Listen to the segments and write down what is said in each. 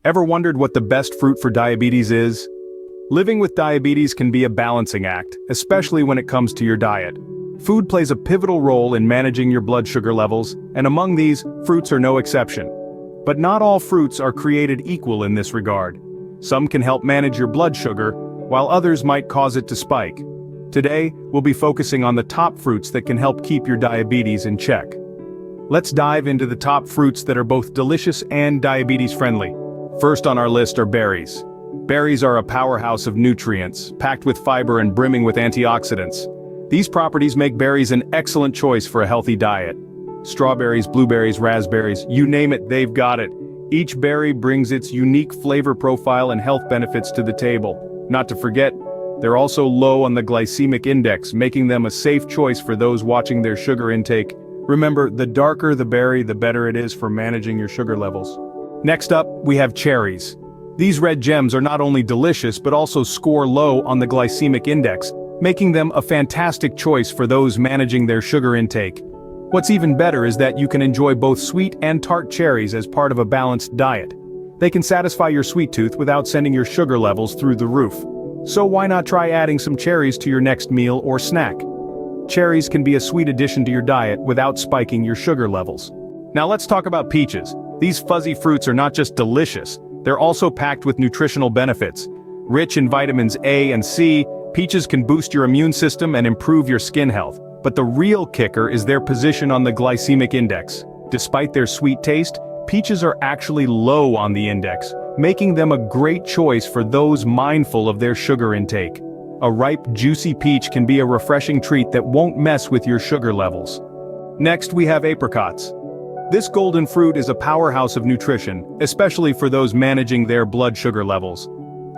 Ever wondered what the best fruit for diabetes is? Living with diabetes can be a balancing act, especially when it comes to your diet. Food plays a pivotal role in managing your blood sugar levels, and among these, fruits are no exception. But not all fruits are created equal in this regard. Some can help manage your blood sugar, while others might cause it to spike. Today, we'll be focusing on the top fruits that can help keep your diabetes in check. Let's dive into the top fruits that are both delicious and diabetes-friendly. First on our list are berries. Berries are a powerhouse of nutrients, packed with fiber and brimming with antioxidants. These properties make berries an excellent choice for a healthy diet. Strawberries, blueberries, raspberries, you name it, they've got it. Each berry brings its unique flavor profile and health benefits to the table. Not to forget, they're also low on the glycemic index, making them a safe choice for those watching their sugar intake. Remember, the darker the berry, the better it is for managing your sugar levels. Next up, we have cherries. These red gems are not only delicious but also score low on the glycemic index, making them a fantastic choice for those managing their sugar intake. What's even better is that you can enjoy both sweet and tart cherries as part of a balanced diet. They can satisfy your sweet tooth without sending your sugar levels through the roof. So why not try adding some cherries to your next meal or snack? Cherries can be a sweet addition to your diet without spiking your sugar levels. Now let's talk about peaches. These fuzzy fruits are not just delicious, they're also packed with nutritional benefits. Rich in vitamins A and C, peaches can boost your immune system and improve your skin health. But the real kicker is their position on the glycemic index. Despite their sweet taste, peaches are actually low on the index, making them a great choice for those mindful of their sugar intake. A ripe, juicy peach can be a refreshing treat that won't mess with your sugar levels. Next, we have apricots. This golden fruit is a powerhouse of nutrition, especially for those managing their blood sugar levels.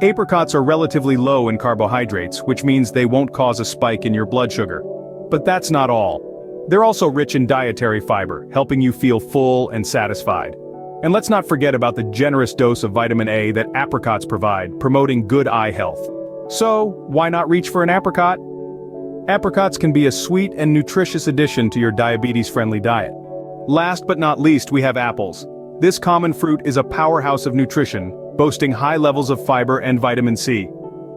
Apricots are relatively low in carbohydrates, which means they won't cause a spike in your blood sugar. But that's not all. They're also rich in dietary fiber, helping you feel full and satisfied. And let's not forget about the generous dose of vitamin A that apricots provide, promoting good eye health. So, why not reach for an apricot? Apricots can be a sweet and nutritious addition to your diabetes-friendly diet. Last but not least, we have apples. This common fruit is a powerhouse of nutrition, boasting high levels of fiber and vitamin C.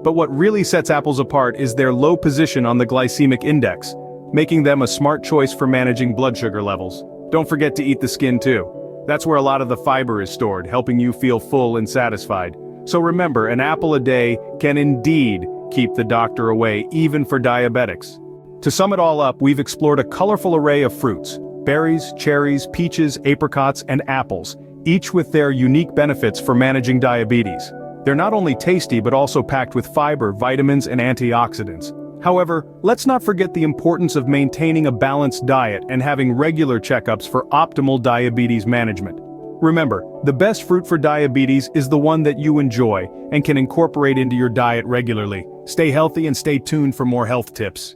But what really sets apples apart is their low position on the glycemic index, making them a smart choice for managing blood sugar levels. Don't forget to eat the skin too. That's where a lot of the fiber is stored, helping you feel full and satisfied. So remember, an apple a day can indeed keep the doctor away, even for diabetics. To sum it all up, we've explored a colorful array of fruits: berries, cherries, peaches, apricots, and apples, each with their unique benefits for managing diabetes. They're not only tasty but also packed with fiber, vitamins, and antioxidants. However, let's not forget the importance of maintaining a balanced diet and having regular checkups for optimal diabetes management. Remember, the best fruit for diabetes is the one that you enjoy and can incorporate into your diet regularly. Stay healthy and stay tuned for more health tips.